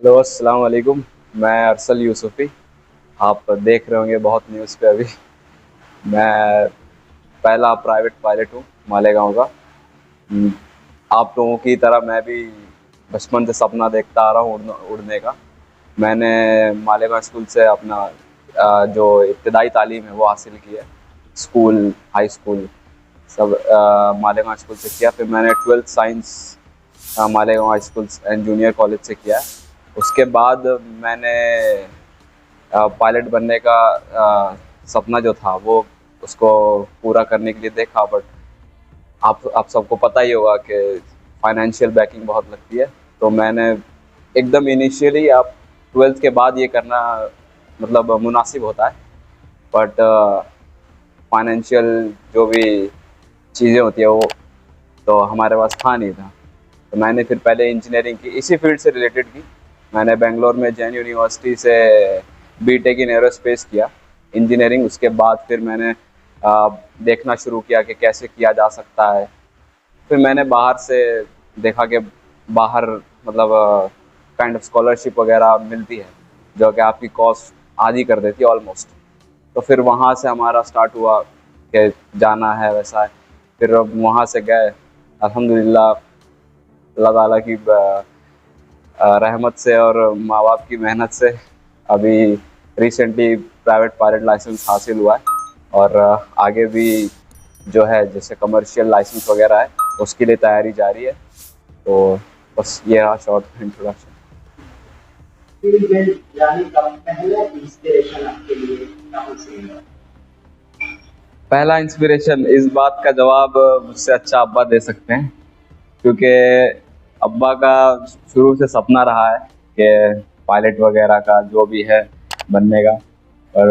Hello अस्सलाम वालेकुम। मैं अरसल यूसुफ़ी। आप देख रहे होंगे बहुत न्यूज़ पे अभी। मैं पहला प्राइवेट पायलट हूँ मालेगाँव का। हम्म, आप लोगों की तरह मैं भी बचपन से सपना देखता आ रहा हूँ उड़ने का। मैंने मालेगाँव स्कूल से अपना जो इब्तदाई तालीम है वो हासिल की है। स्कूल, हाई स्कूल सब मालेगाँव स्कूल से किया। फिर मैंने 12th science Malegaon high school and junior college से किया है। उसके बाद मैंने पायलट बनने का सपना जो था वो उसको पूरा करने के लिए देखा, बट आप सबको पता ही होगा कि फाइनेंशियल बैकिंग बहुत लगती है। तो मैंने एकदम इनिशियली आप 12th के बाद ये करना मतलब मुनासिब होता है, बट फाइनेंशियल जो भी चीज़ें होती है वो तो हमारे पास था नहीं था। तो मैंने फिर पहले इंजीनियरिंग की, इसी फील्ड से रिलेटेड की। मैंने बेंगलोर में जैन यूनिवर्सिटी से बीटेक इन एरोस्पेस किया इंजीनियरिंग। उसके बाद फिर मैंने देखना शुरू किया कि कैसे किया जा सकता है। फिर मैंने बाहर से देखा कि बाहर मतलब काइंड ऑफ स्कॉलरशिप वगैरह मिलती है जो कि आपकी कॉस्ट आधी कर देती है ऑलमोस्ट। तो फिर वहाँ से हमारा स्टार्ट हुआ कि जाना है वैसा है। फिर अब वहाँ से गए, अल्हम्दुलिल्लाह अल्लाह ताला की रहमत से और माँ बाप की मेहनत से अभी रिसेंटली प्राइवेट पायलट लाइसेंस हासिल हुआ है। और आगे भी जो है जैसे कमर्शियल लाइसेंस वगैरह है उसके लिए तैयारी जारी है। तो बस ये रहा शॉर्ट इंट्रोडक्शन। फील्ड में जाने का पहला इंस्पिरेशन आपके लिए कहाँ से मिला? पहला इंस्पिरेशन, इस बात का जवाब मुझसे अच्छा अब्बा दे सकते हैं, क्योंकि अब्बा का शुरू से सपना रहा है कि पायलट वगैरह का जो भी है बनने का। और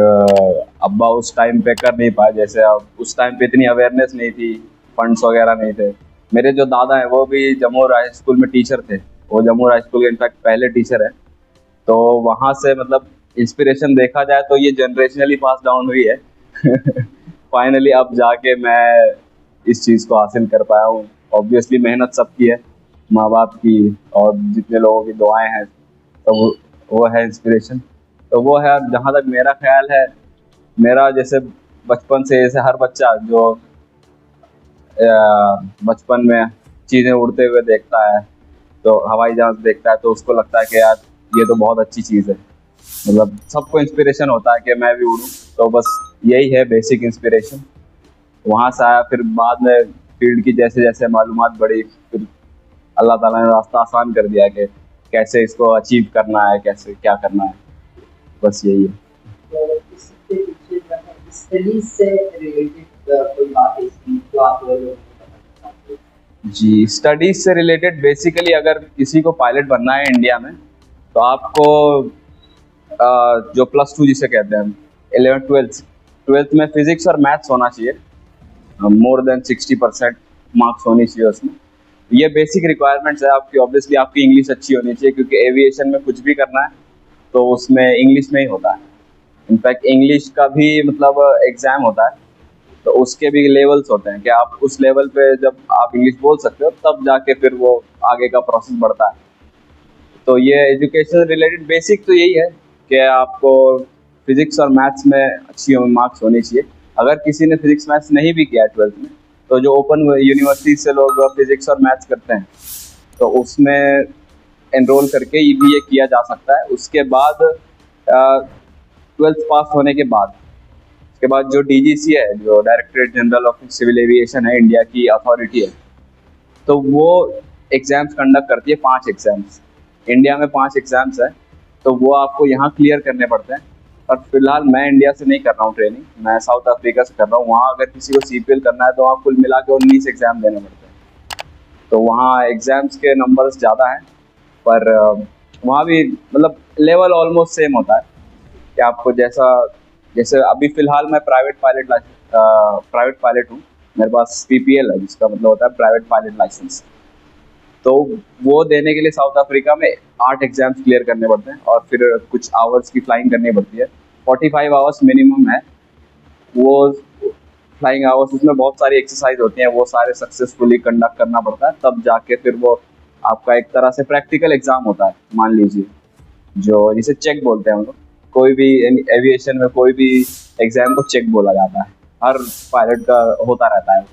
अब्बा उस टाइम पे कर नहीं पाए, जैसे अब उस टाइम पे इतनी अवेयरनेस नहीं थी, फंड्स वगैरह नहीं थे। मेरे जो दादा हैं वो भी जम्मू हाई स्कूल में टीचर थे। वो जम्मू हाई स्कूल के इनफैक्ट पहले टीचर है। तो वहाँ से मतलब इंस्पिरेशन देखा जाए तो ये जनरेशनली पास डाउन हुई है। फाइनली अब जाके मैं इस चीज़ को हासिल कर पाया हूँ। ऑब्वियसली मेहनत सबकी है, माँ बाप की और जितने लोगों की दुआएं हैं, तो वो है इंस्पिरेशन। तो वो है। जहाँ तक मेरा ख्याल है, मेरा जैसे बचपन से, जैसे हर बच्चा जो बचपन में चीज़ें उड़ते हुए देखता है, तो हवाई जहाज देखता है तो उसको लगता है कि यार ये तो बहुत अच्छी चीज़ है। मतलब सबको इंस्पिरेशन होता है कि मैं भी उड़ूँ। तो बस यही है बेसिक इंस्पिरेशन। वहाँ से आया, फिर बाद में फील्ड की जैसे जैसे मालूमात बढ़ी, फिर अल्लाह ताला ने रास्ता आसान कर दिया कि कैसे इसको अचीव करना है, कैसे क्या करना है। बस यही है। तो इसके पीछे स्टडीज से रिलेटेड कोई बात ऐसी जो आप लोगों को बताना चाहते जी, स्टडीज़ से रिलेटेड बेसिकली अगर किसी को पायलट बनना है इंडिया में, तो आपको जो प्लस टू जिसे कहते हैं, 11th 12th, ट्वेल्थ में फिजिक्स और मैथ्स होना चाहिए। मोर देन 60% मार्क्स होनी चाहिए उसमें। ये बेसिक रिक्वायरमेंट्स है आपकी। ऑब्वियसली आपकी इंग्लिश अच्छी होनी चाहिए, क्योंकि एविएशन में कुछ भी करना है तो उसमें इंग्लिश में ही होता है। इनफैक्ट इंग्लिश का भी मतलब एग्ज़ाम होता है, तो उसके भी लेवल्स होते हैं कि आप उस लेवल पे जब आप इंग्लिश बोल सकते हो तब जाके फिर वो आगे का प्रोसेस बढ़ता है। तो ये एजुकेशन रिलेटेड बेसिक तो यही है कि आपको फिजिक्स और मैथ्स में अच्छी मार्क्स होनी चाहिए। अगर किसी ने फिजिक्स मैथ्स नहीं भी किया है 12th में, तो जो ओपन यूनिवर्सिटी से लोग फिजिक्स और मैथ्स करते हैं तो उसमें एनरोल करके ये भी ये किया जा सकता है। उसके बाद 12th पास होने के बाद, उसके बाद जो डीजीसी है, जो directorate general of civil aviation है, इंडिया की अथॉरिटी है, तो वो एग्ज़ाम्स कंडक्ट करती है, 5 एग्ज़ाम्स। इंडिया में 5 एग्ज़ाम्स हैं, तो वो आपको यहाँ क्लियर करने पड़ते हैं। और फिलहाल मैं इंडिया से नहीं कर रहा हूँ ट्रेनिंग, मैं साउथ अफ्रीका से कर रहा हूँ। वहाँ अगर किसी को सीपीएल करना है तो वहाँ कुल मिला के 19 एग्ज़ाम देने पड़ते हैं। तो वहाँ एग्ज़ाम्स के नंबर्स ज़्यादा हैं, पर वहाँ भी मतलब लेवल ऑलमोस्ट सेम होता है कि आपको जैसा, जैसे अभी फ़िलहाल मैं प्राइवेट पायलट हूँ। मेरे पास पीपीएल है, जिसका मतलब होता है प्राइवेट पायलट लाइसेंस। तो वो देने के लिए साउथ अफ्रीका में 8 एग्ज़ाम्स क्लियर करने पड़ते हैं और फिर कुछ आवर्स की फ्लाइंग करनी पड़ती है। 45 आवर्स मिनिमम है वो फ्लाइंग आवर्स। उसमें बहुत सारी एक्सरसाइज होती हैं, वो सारे सक्सेसफुली कंडक्ट करना पड़ता है, तब जाके फिर वो आपका एक तरह से प्रैक्टिकल एग्ज़ाम होता है मान लीजिए। जो जिसे चेक बोलते हैं हम लोग। कोई भी एविएशन में कोई भी एग्जाम को चेक बोला जाता है, हर पायलट का होता रहता है।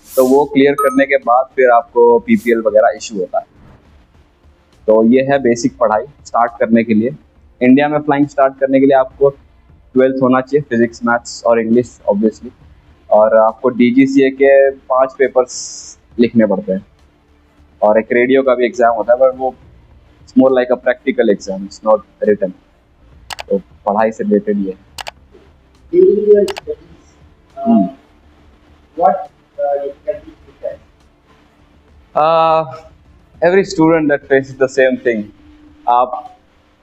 तो वो क्लियर करने के बाद फिर आपको पीपीएल वगैरह इशू होता है। तो ये है बेसिक पढ़ाई स्टार्ट करने के लिए। इंडिया में फ्लाइंग स्टार्ट करने के लिए आपको 12th होना चाहिए, फिजिक्स मैथ्स और इंग्लिश ऑब्वियसली। और आपको डीजीसीए के 5 पेपर्स लिखने पड़ते हैं, और एक रेडियो का भी एग्जाम होता है, पर वो it's more like a practical exam, it's not written. तो पढ़ाई से रिलेटेड ये है। During your studies, Hmm. what difficulties you face? Every student that faces the same thing. आप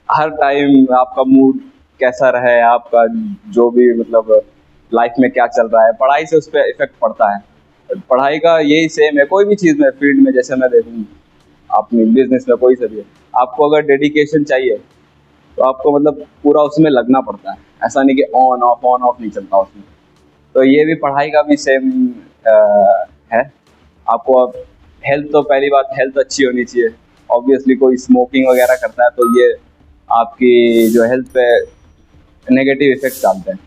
हर टाइम आपका मूड कैसा रहे, आपका जो भी मतलब लाइफ में क्या चल रहा है, पढ़ाई से उस पर इफेक्ट पड़ता है। पढ़ाई का यही सेम है कोई भी चीज़ में, फील्ड में। जैसे मैं देखूँ अपनी बिजनेस में कोई सा भी है, आपको अगर डेडिकेशन चाहिए तो आपको मतलब पूरा उसमें लगना पड़ता है। ऐसा नहीं कि ऑन ऑफ नहीं चलता उसमें। तो ये भी पढ़ाई का भी सेम है। आपको अब हेल्थ, तो पहली बात हेल्थ अच्छी होनी चाहिए। ऑब्वियसली कोई स्मोकिंग वगैरह करता है तो ये आपकी जो हेल्थ पे नेगेटिव इफेक्ट डालते हैं।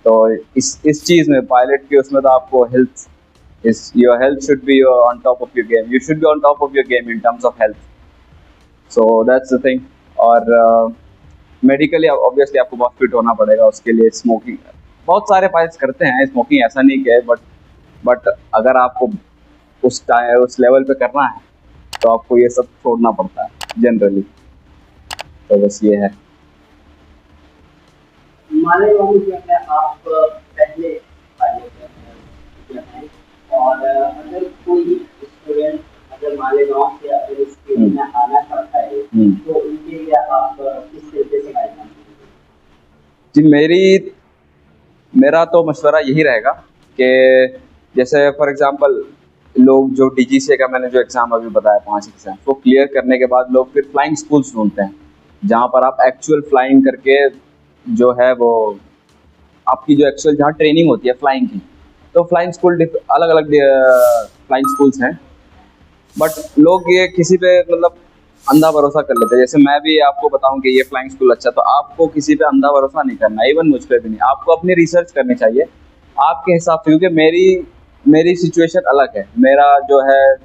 तो इस चीज़ में पायलट के उसमें तो आपको health is your health should be on top of your game, you should be on top of your game in terms of health. So that's the thing. और मेडिकली ऑब्वियसली आपको बहुत फिट होना पड़ेगा, उसके लिए स्मोकिंग बहुत सारे pilots करते हैं स्मोकिंग, ऐसा नहीं कि बट अगर आपको उस लेवल पे करना है तो आपको ये सब छोड़ना पड़ता है जनरली। तो बस ये है। मालेगांव में जो है आप पहले पायलट हैं, और अगर कोई स्टूडेंट अगर मालेगांव से अगर इस फील्ड में आना चाहता है तो उनके लिए आप किस तरीके से गाइडलाइन जी मेरा तो मशवरा यही रहेगा कि जैसे फॉर एग्जांपल लोग जो डीजीसीए का मैंने जो एग्ज़ाम अभी बताया 5 एग्ज़ाम, वो क्लियर करने के बाद लोग फिर फ्लाइंग स्कूल्स ढूंढते हैं जहाँ पर आप एक्चुअल फ्लाइंग करके जो है वो आपकी जो एक्चुअल जहाँ ट्रेनिंग होती है फ्लाइंग की। तो फ्लाइंग स्कूल अलग अलग फ्लाइंग स्कूल्स हैं, बट लोग ये किसी पे मतलब अंधा भरोसा कर लेते हैं। जैसे मैं भी आपको बताऊं कि ये फ्लाइंग स्कूल अच्छा, तो आपको किसी पे अंधा भरोसा नहीं करना, इवन मुझ पे भी नहीं। आपको अपनी रिसर्च करनी चाहिए आपके हिसाब से, क्योंकि मेरी सिचुएशन अलग है। मेरा जो है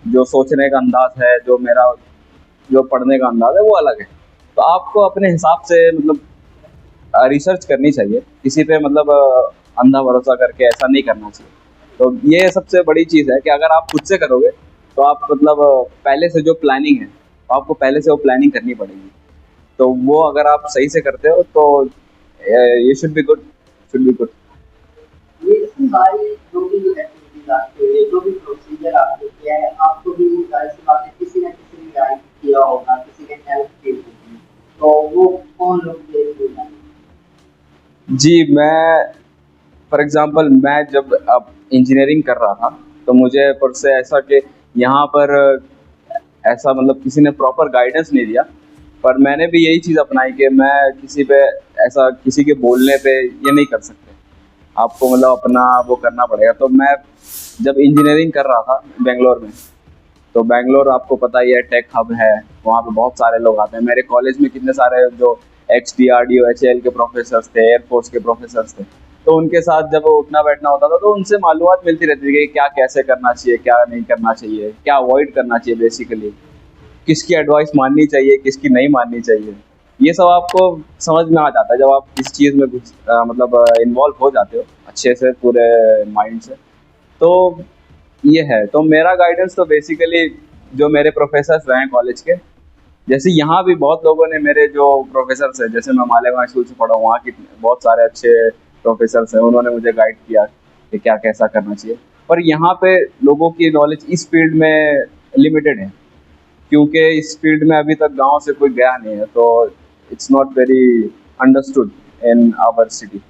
जो सोचने का अंदाज है, जो मेरा जो पढ़ने का अंदाज है वो अलग है। तो आपको अपने हिसाब से मतलब रिसर्च करनी चाहिए, किसी पे मतलब अंधा भरोसा करके ऐसा नहीं करना चाहिए। तो ये सबसे बड़ी चीज़ है कि अगर आप खुद से करोगे तो आप मतलब पहले से जो प्लानिंग है तो आपको पहले से वो प्लानिंग करनी पड़ेगी। तो वो अगर आप सही से करते हो तो ये should be good, should be good. ये सारी जो भी एक्टिविटीज आपके ये जो भी प्रोसीजर आपने किया है, आपको भी सारी सी बातें किसी न किसी ने गाइड किया होगा, किसी ने हेल्प की होगी, तो वो कौन लोग थे जी मैं फॉर एग्जांपल मैं जब अब इंजीनियरिंग कर रहा था तो मुझे पर से ऐसा कि यहाँ पर ऐसा मतलब किसी ने प्रॉपर गाइडेंस नहीं दिया। पर मैंने भी यही चीज़ अपनाई कि मैं किसी पे ऐसा किसी के बोलने पे ये नहीं कर सकते, आपको मतलब अपना वो करना पड़ेगा। तो मैं जब इंजीनियरिंग कर रहा था बेंगलोर में, तो बेंगलोर आपको पता ही है टेक हब है, वहाँ पे बहुत सारे लोग आते हैं। मेरे कॉलेज में कितने सारे जो XDRDO HAL के प्रोफेसर्स थे, एयरफोर्स के प्रोफेसर्स थे, तो उनके साथ जब उठना बैठना होता था तो उनसे मालूमात मिलती रहती थी कि क्या कैसे करना चाहिए, क्या नहीं करना चाहिए, क्या अवॉइड करना चाहिए, बेसिकली किसकी एडवाइस माननी चाहिए, किसकी नहीं माननी चाहिए। ये सब आपको समझ में आ जाता है जब आप इस चीज़ में मतलब इन्वॉल्व हो जाते हो अच्छे से पूरे माइंड से। तो ये है। तो मेरा गाइडेंस तो बेसिकली जो मेरे प्रोफेसर्स रहे हैं कॉलेज के, जैसे यहाँ भी बहुत लोगों ने मेरे जो प्रोफेसर्स हैं, जैसे मैं मालेगांव स्कूल से पढ़ा हूँ, वहाँ की बहुत सारे अच्छे प्रोफेसर्स हैं, उन्होंने मुझे गाइड किया कि क्या कैसा करना चाहिए। पर यहाँ पे लोगों की नॉलेज इस फील्ड में लिमिटेड है, क्योंकि इस फील्ड में अभी तक गांव से कोई गया नहीं है, तो it's not very understood in our city.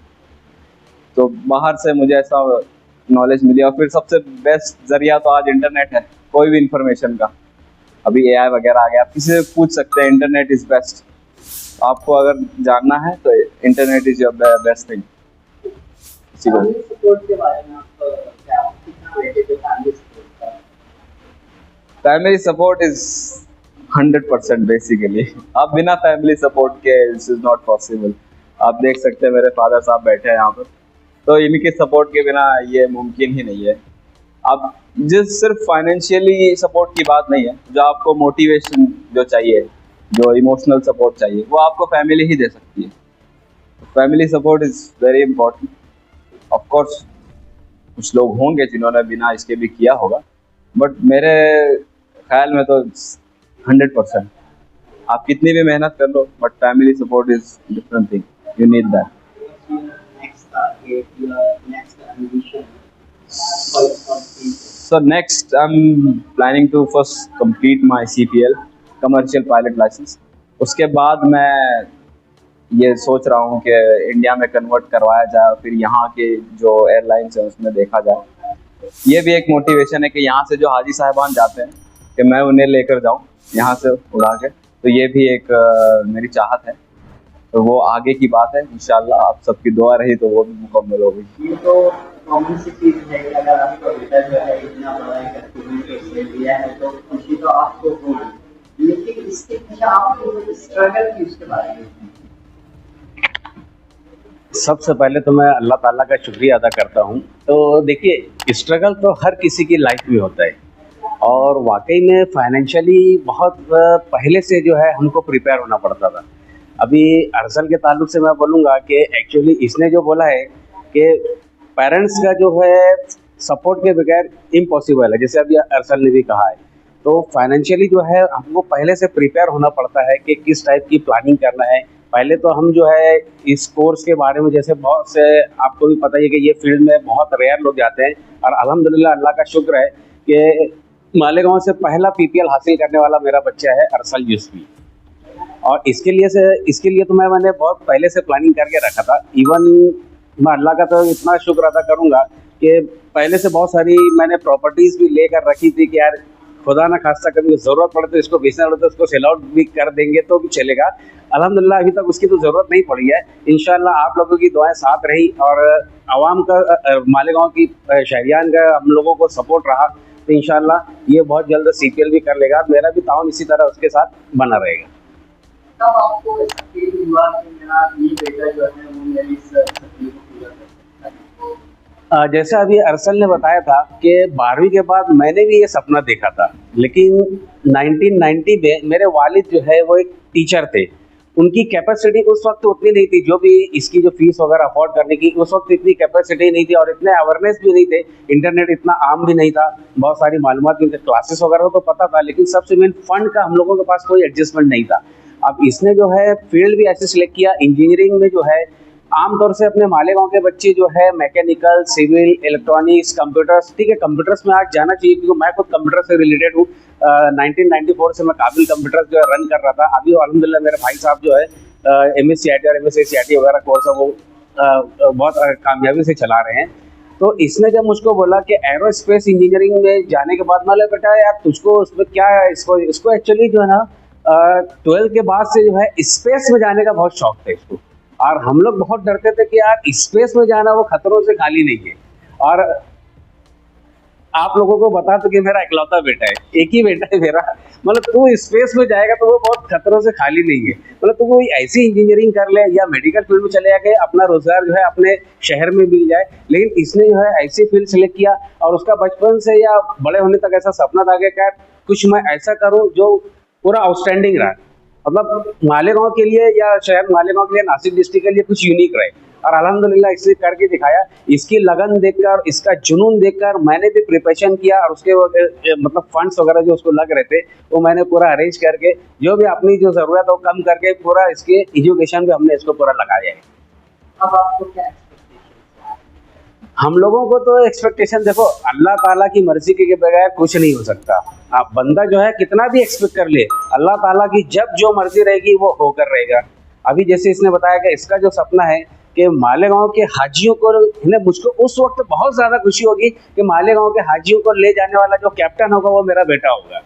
तो बाहर से मुझे ऐसा नॉलेज मिली। और फिर सबसे बेस्ट जरिया तो आज इंटरनेट है, कोई भी इंफॉर्मेशन का। अभी AI वगैरह आ गया, आप किसी से पूछ सकते हैं, इंटरनेट इज़ बेस्ट। आपको अगर जानना है तो internet is your best thing. इसी को फैमिली सपोर्ट के बारे में आप क्या कितना वेटेज है फैमिली सपोर्ट का? Family support is 100% basically. अब बिना फैमिली सपोर्ट के दिस इज नॉट पॉसिबल। आप देख सकते हैं मेरे फादर साहब बैठे हैं यहाँ पर, तो इनके सपोर्ट के बिना ये मुमकिन ही नहीं है। अब जिस सिर्फ फाइनेंशियली सपोर्ट की बात नहीं है, जो आपको मोटिवेशन जो चाहिए, जो इमोशनल सपोर्ट चाहिए, वो आपको फैमिली ही दे सकती है। Family support is very important. Of course कुछ लोग होंगे जिन्होंने बिना इसके भी किया होगा, बट मेरे ख्याल में तो 100%। आप कितनी भी मेहनत कर लो, but family support is different thing, you need that. next target, your next ambition for your company? So next, I'm planning to first complete my CPL, commercial pilot license. उसके बाद मैं ये सोच रहा हूँ कि इंडिया में कन्वर्ट करवाया जाए, फिर यहाँ के जो एयरलाइंस हैं उसमें देखा जाए। ये भी एक मोटिवेशन है कि यहाँ से जो हाजी साहिबान जाते हैं कि मैं उन्हें लेकर जाऊँ यहाँ से उड़ा के, तो ये भी एक मेरी चाहत है। तो वो आगे की बात है, इंशाल्लाह आप सबकी दुआ रही तो वो भी मुकम्मल होगी। ये तो कॉमन सी चीज है कि अगर आपका बेटा जो है इतना बड़ा एक अचीवमेंट उसने लिया है तो खुशी तो आपको होगी, लेकिन इसके पीछे आपको स्ट्रगल की उसके बारे में। सबसे पहले तो मैं अल्लाह ताला का शुक्रिया अदा करता हूँ। तो देखिए, स्ट्रगल तो हर किसी की लाइफ में होता है, और वाकई में फाइनेंशियली बहुत पहले से जो है हमको प्रिपेयर होना पड़ता था। अभी अरसल के ताल्लुक से मैं बोलूँगा कि एक्चुअली इसने जो बोला है कि पेरेंट्स का जो है सपोर्ट के बगैर इम्पॉसिबल है, जैसे अभी अरसल ने भी कहा है। तो फाइनेंशियली जो है हमको पहले से प्रिपेयर होना पड़ता है कि किस टाइप की प्लानिंग करना है। पहले तो हम जो है इस कोर्स के बारे में, जैसे बहुत से आपको भी पता ही है कि ये फील्ड में बहुत रेयर लोग जाते हैं, और अल्हम्दुलिल्लाह अल्लाह का शुक्र है कि मालेगांव से पहला पीपीएल हासिल करने वाला मेरा बच्चा है अरसल यूसुफी। और इसके लिए तो मैंने बहुत पहले से प्लानिंग करके रखा था। इवन मैं अल्लाह का तो इतना शुक्र अदा करूँगा कि पहले से बहुत सारी मैंने प्रॉपर्टीज़ भी लेकर रखी थी कि यार खुदा ना खास्ता कभी ज़रूरत पड़े तो इसको बेचना पड़े तो उसको सेल आउट भी कर देंगे तो भी चलेगा। अल्हम्दुलिल्लाह अभी तक उसकी तो ज़रूरत नहीं पड़ी है। इंशाअल्लाह आप लोगों की दुआएं साथ रही और आवाम का, मालेगांव की शहरियान का हम लोगों को सपोर्ट रहा, तो इंशाअल्लाह ये बहुत जल्द सीपीएल भी कर लेगा। मेरा भी ताउन इसी तरह उसके साथ बना रहेगा। तब आपको फील हुआ कि मेरा ये बेटा जो है वो मेरी इस सपने को पूरा कर सकता है? जैसे अभी अरसल ने बताया था कि 12वीं के बाद मैंने भी ये सपना देखा था, लेकिन 1990 में मेरे वालिद जो है वो एक टीचर थे। उनकी कैपेसिटी उस वक्त उतनी नहीं थी, जो भी इसकी जो फीस वगैरह अफोर्ड करने की उस वक्त इतनी कैपेसिटी नहीं थी, और इतने अवेयरनेस भी नहीं थे, इंटरनेट इतना आम भी नहीं था, बहुत सारी मालूमात भी, क्लासेस वगैरह तो पता था, लेकिन सबसे मेन फंड का हम लोगों के पास कोई एडजस्टमेंट नहीं था। अब इसने जो है फील्ड भी ऐसे सिलेक्ट किया, इंजीनियरिंग में जो है आमतौर से अपने मालेगांव के बच्चे जो है मैकेनिकल, सिविल, इलेक्ट्रॉनिक्स, कंप्यूटर्स, ठीक है कंप्यूटर्स में आज जाना चाहिए क्योंकि मैं खुद कंप्यूटर से रिलेटेड हूँ। 1994 से मैं काबिल कंप्यूटर्स जो है रन कर रहा था। अभी अल्हम्दुलिल्लाह मेरे भाई साहब जो है MSc और MSc वगैरह कोर्स है वो बहुत कामयाबी से चला रहे हैं। तो इसने जब मुझको बोला कि एरोस्पेस इंजीनियरिंग में जाने के बाद, मतलब बेटा यार तुझको उसमें क्या है, इसको एक्चुअली जो है ना 12th के बाद से जो है स्पेस में जाने का बहुत शौक था इसको, और हम लोग बहुत डरते थे कि यार स्पेस में जाना वो खतरों से खाली नहीं है। और आप लोगों को बता तो कि मेरा इकलौता बेटा है, एक ही बेटा है मेरा, मतलब तू स्पेस में जाएगा तो वो बहुत खतरों से खाली नहीं है। मतलब तू कोई ऐसी इंजीनियरिंग कर ले या मेडिकल फील्ड में चले जाके अपना रोजगार जो है अपने शहर में मिल जाए, लेकिन इसने जो है ऐसी फील्ड सेलेक्ट किया, और उसका बचपन से या बड़े होने तक ऐसा सपना था कि क्या कुछ मैं ऐसा करूँ जो पूरा आउटस्टैंडिंग रहा, मतलब मालेगांव के लिए या शहर मालेगांव के लिए, नासिक डिस्ट्रिक्ट के लिए कुछ यूनिक रहे। और अल्हम्दुलिल्लाह इसने करके दिखाया। इसकी लगन देखकर, इसका जुनून देखकर मैंने भी प्रिपरेशन किया, और उसके मतलब फंड्स वगैरह जो उसको लग रहे थे वो मैंने पूरा अरेंज करके, जो भी अपनी जो ज़रूरत है वो कम करके पूरा इसके एजुकेशन पे हमने इसको पूरा लगाया है। अब आपको क्या हम लोगों को तो एक्सपेक्टेशन, देखो अल्लाह ताला की मर्जी के बगैर कुछ नहीं हो सकता। आप बंदा जो है कितना भी एक्सपेक्ट कर ले, अल्लाह ताला की जब जो मर्जी रहेगी वो होकर रहेगा। अभी जैसे इसने बताया कि इसका जो सपना है कि मालेगांव के हाजियों को, मुझको उस वक्त बहुत ज़्यादा खुशी होगी कि मालेगांव के हाजियों को ले जाने वाला जो कैप्टन होगा वो मेरा बेटा होगा।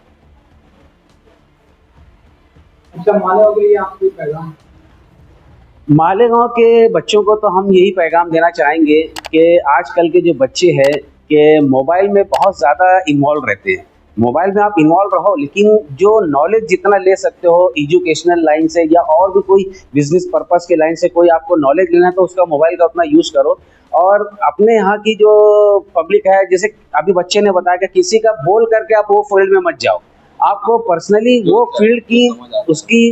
अच्छा, मालेगांव के लिए आपको पैगाम? मालेगांव के बच्चों को तो हम यही पैगाम देना चाहेंगे कि आजकल के जो बच्चे हैं कि मोबाइल में बहुत ज़्यादा इन्वॉल्व रहते हैं, मोबाइल में आप इन्वॉल्व रहो, लेकिन जो नॉलेज जितना ले सकते हो एजुकेशनल लाइन से या और भी कोई बिजनेस पर्पस के लाइन से कोई आपको नॉलेज लेना है तो उसका मोबाइल का उतना यूज़ करो। और अपने यहाँ की जो पब्लिक है, जैसे अभी बच्चे ने बताया कि किसी का बोल करके आप वो फील्ड में मत जाओ, आपको पर्सनली वो फील्ड की उसकी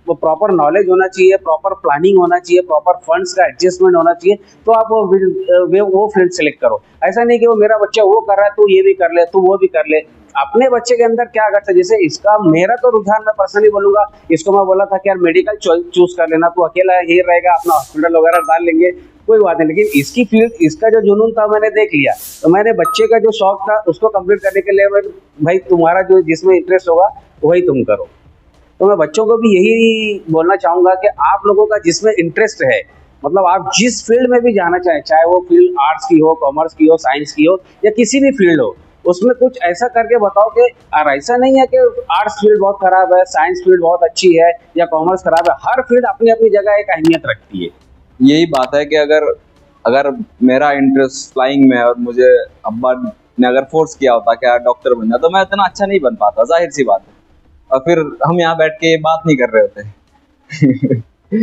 वो प्रॉपर नॉलेज होना चाहिए, प्रॉपर प्लानिंग होना चाहिए, प्रॉपर फंड्स का एडजस्टमेंट होना चाहिए, तो आप वो फील्ड सेलेक्ट करो। ऐसा नहीं कि वो मेरा बच्चा वो कर रहा है तो ये भी कर ले, तो वो भी कर ले। अपने बच्चे के अंदर क्या अगर जैसे इसका मेरा तो रुझान, मैं पर्सनली बोलूंगा, इसको मैं बोला था कि यार मेडिकल चूज कर लेना, तो अकेला ही रहेगा, अपना हॉस्पिटल वगैरह डाल लेंगे, कोई बात नहीं। लेकिन इसकी फील्ड, इसका जो जुनून था मैंने देख लिया, तो मैंने बच्चे का जो शौक था उसको कंप्लीट करने के लिए भाई तुम्हारा जो जिसमें इंटरेस्ट होगा वही तुम करो। तो मैं बच्चों को भी यही बोलना चाहूँगा कि आप लोगों का जिसमें इंटरेस्ट है, मतलब आप जिस फील्ड में भी जाना चाहें, चाहे वो फील्ड आर्ट्स की हो, कॉमर्स की हो, साइंस की हो या किसी भी फील्ड हो, उसमें कुछ ऐसा करके बताओ कि और ऐसा नहीं है कि आर्ट्स फील्ड बहुत खराब है, साइंस फील्ड बहुत अच्छी है या कॉमर्स खराब है। हर फील्ड अपनी अपनी जगह एक अहमियत रखती है। यही बात है कि अगर अगर मेरा इंटरेस्ट फ्लाइंग में है और मुझे अब्बा ने अगर फोर्स किया होता कि यार डॉक्टर बन जा, तो मैं इतना अच्छा नहीं बन पाता, जाहिर सी बात है। और फिर हम यहाँ बैठ के बात नहीं कर रहे होते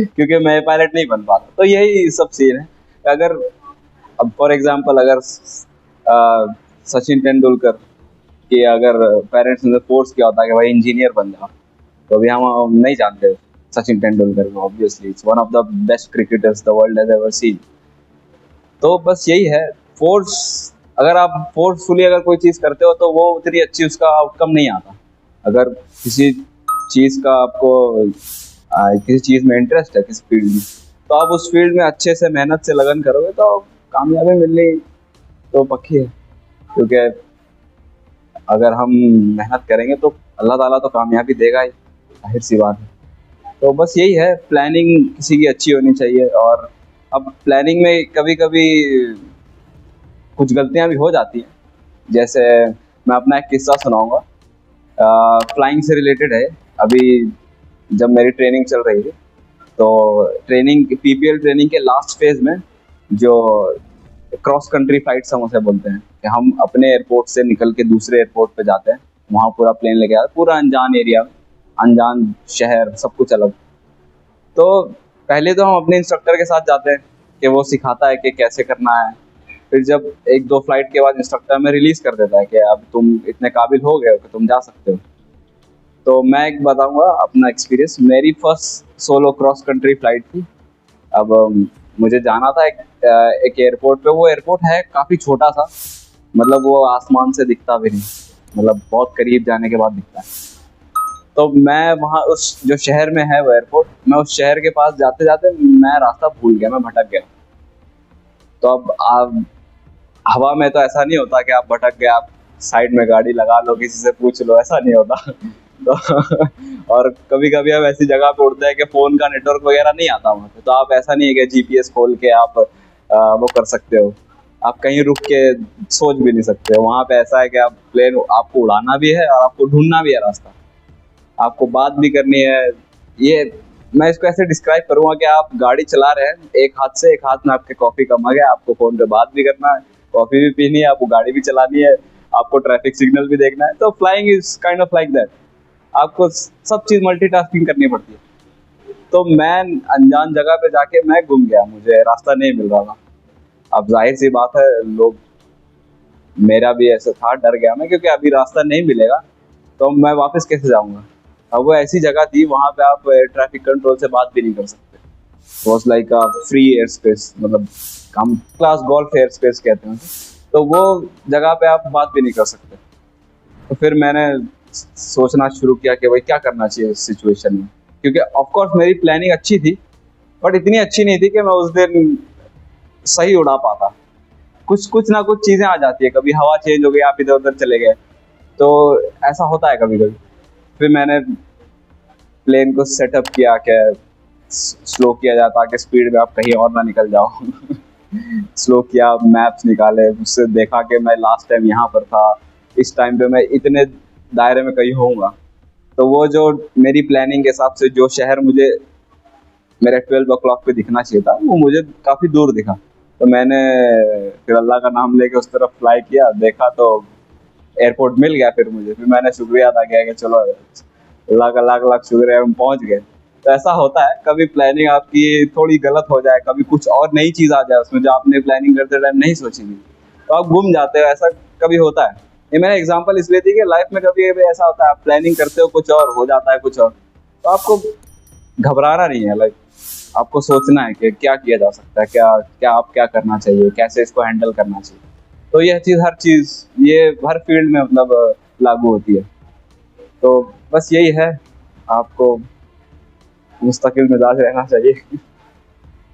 क्योंकि मैं पायलट नहीं बन पाता। तो यही सब सीन है। अगर अब फॉर एग्जांपल अगर सचिन तेंदुलकर के अगर पेरेंट्स ने फोर्स किया होता कि भाई इंजीनियर बन जाओ, तो अभी हम नहीं जानते सचिन तेंदुलकर को। Obviously it's one of the best cricketers the world has ever seen. तो बस यही है, फोर्स, अगर आप फोर्सफुली अगर कोई चीज़ करते हो तो वो उतनी अच्छी उसका आउटकम नहीं आता। अगर किसी चीज़ का आपको किसी चीज़ में इंटरेस्ट है, किसी फील्ड में, तो आप उस फील्ड में अच्छे से मेहनत से लगन करोगे तो कामयाबी मिलनी तो पक्की है। क्योंकि अगर हम मेहनत करेंगे तो अल्लाह ताला तो कामयाबी देगा ही, जाहिर सी बात है। तो बस यही है, प्लानिंग किसी की अच्छी होनी चाहिए। और अब प्लानिंग में कभी कभी कुछ गलतियां भी हो जाती हैं। जैसे मैं अपना एक किस्सा सुनाऊंगा, फ्लाइंग से रिलेटेड है। अभी जब मेरी ट्रेनिंग चल रही थी, तो ट्रेनिंग पीपीएल ट्रेनिंग के लास्ट फेज में जो क्रॉस कंट्री फ्लाइट्स हम उसे बोलते हैं, कि हम अपने एयरपोर्ट से निकल के दूसरे एयरपोर्ट पे जाते हैं, वहाँ पूरा प्लेन लेके आते, पूरा अनजान एरिया, अनजान शहर, सब कुछ अलग। तो पहले तो हम अपने इंस्ट्रक्टर के साथ जाते हैं कि वो सिखाता है कि कैसे करना है। फिर जब एक दो फ्लाइट के बाद इंस्ट्रक्टर हमें रिलीज कर देता है कि अब तुम इतने काबिल हो गए हो कि तुम जा सकते हो। तो मैं एक बताऊंगा अपना एक्सपीरियंस। मेरी first solo cross country flight थी। अब मुझे जाना था एक एयरपोर्ट पे। वो एयरपोर्ट है काफ़ी छोटा सा, मतलब वो आसमान से दिखता भी नहीं, मतलब बहुत करीब जाने के बाद दिखता है। तो मैं वहाँ उस जो शहर में है वो एयरपोर्ट, मैं उस शहर के पास जाते जाते मैं रास्ता भूल गया, मैं भटक गया। तो अब आप हवा में तो ऐसा नहीं होता कि आप भटक गए, आप साइड में गाड़ी लगा लो, किसी से पूछ लो, ऐसा नहीं होता। तो और कभी कभी हम ऐसी जगह पे उड़ते हैं कि फ़ोन का नेटवर्क वगैरह नहीं आता वहाँ पे, तो आप ऐसा नहीं है कि जीपीएस खोल के आप वो कर सकते हो, आप कहीं रुक के सोच भी नहीं सकते हो। वहाँ पे ऐसा है कि आप प्लेन आपको उड़ाना भी है और आपको ढूंढना भी है रास्ता, आपको बात भी करनी है। ये मैं इसको ऐसे डिस्क्राइब करूँगा कि आप गाड़ी चला रहे हैं, एक हाथ से, एक हाथ में आपके कॉफ़ी का मग है, आपको फ़ोन पे बात भी करना है, कॉफ़ी भी पीनी है, आपको गाड़ी भी चलानी है, आपको ट्रैफिक सिग्नल भी देखना है। तो flying is kind of like that, आपको सब चीज़ मल्टीटास्किंग करनी पड़ती है। तो मैं अनजान जगह पे जाके मैं गुम गया, मुझे रास्ता नहीं मिल रहा था। अब जाहिर सी बात है, लोग, मेरा भी ऐसा था, डर गया मैं, क्योंकि अभी रास्ता नहीं मिलेगा तो मैं वापस कैसे जाऊँगा। अब वो ऐसी जगह थी, वहाँ पे आप ट्रैफिक कंट्रोल से बात भी नहीं कर सकते। Was like a free air space, मतलब हम क्लास गोल्फ एयर स्पेस कहते हैं, तो वो जगह पे आप बात भी नहीं कर सकते। तो फिर मैंने सोचना शुरू किया कि भाई क्या करना चाहिए इस सिचुएशन में, क्योंकि ऑफ कोर्स मेरी प्लानिंग अच्छी थी, बट इतनी अच्छी नहीं थी कि मैं उस दिन सही उड़ा पाता। कुछ ना कुछ चीज़ें आ जाती है, कभी हवा चेंज हो गई, आप इधर उधर चले गए, तो ऐसा होता है कभी कभी। फिर मैंने प्लेन को सेटअप किया कि स्लो किया जाए ताकि स्पीड में आप कहीं और ना निकल जाओ। स्लो किया, मैप्स निकाले, उससे देखा कि मैं लास्ट टाइम यहाँ पर था, इस टाइम पे मैं इतने दायरे में कहीं होऊंगा। तो वो जो मेरी प्लानिंग के हिसाब से जो शहर मुझे मेरे 12 o'clock पे दिखना चाहिए था, वो मुझे काफ़ी दूर दिखा। तो मैंने फिर अल्लाह का नाम लेके उस तरफ फ्लाई किया, देखा तो एयरपोर्ट मिल गया फिर मुझे, फिर मैंने शुक्रिया अदा किया कि चलो अल्लाह का लाख लाख शुक्र है हम पहुंच गए। तो ऐसा होता है, कभी प्लानिंग आपकी थोड़ी गलत हो जाए, कभी कुछ और नई चीज़ आ जाए उसमें जो आपने प्लानिंग करते टाइम नहीं सोची थी, तो आप गुम जाते हो, ऐसा कभी होता है। ये मैंने एग्जांपल इसलिए दी कि लाइफ में कभी कभी ऐसा होता है, आप प्लानिंग करते हो कुछ और हो जाता है कुछ और, तो आपको घबराना नहीं है, लाइक आपको सोचना है कि क्या किया जा सकता है, क्या क्या आप क्या करना चाहिए, कैसे इसको हैंडल करना चाहिए। तो यह चीज़ हर चीज़ ये हर फील्ड में मतलब लागू होती है। तो बस यही है, आपको मुस्तकिल मिजाज रहना चाहिए।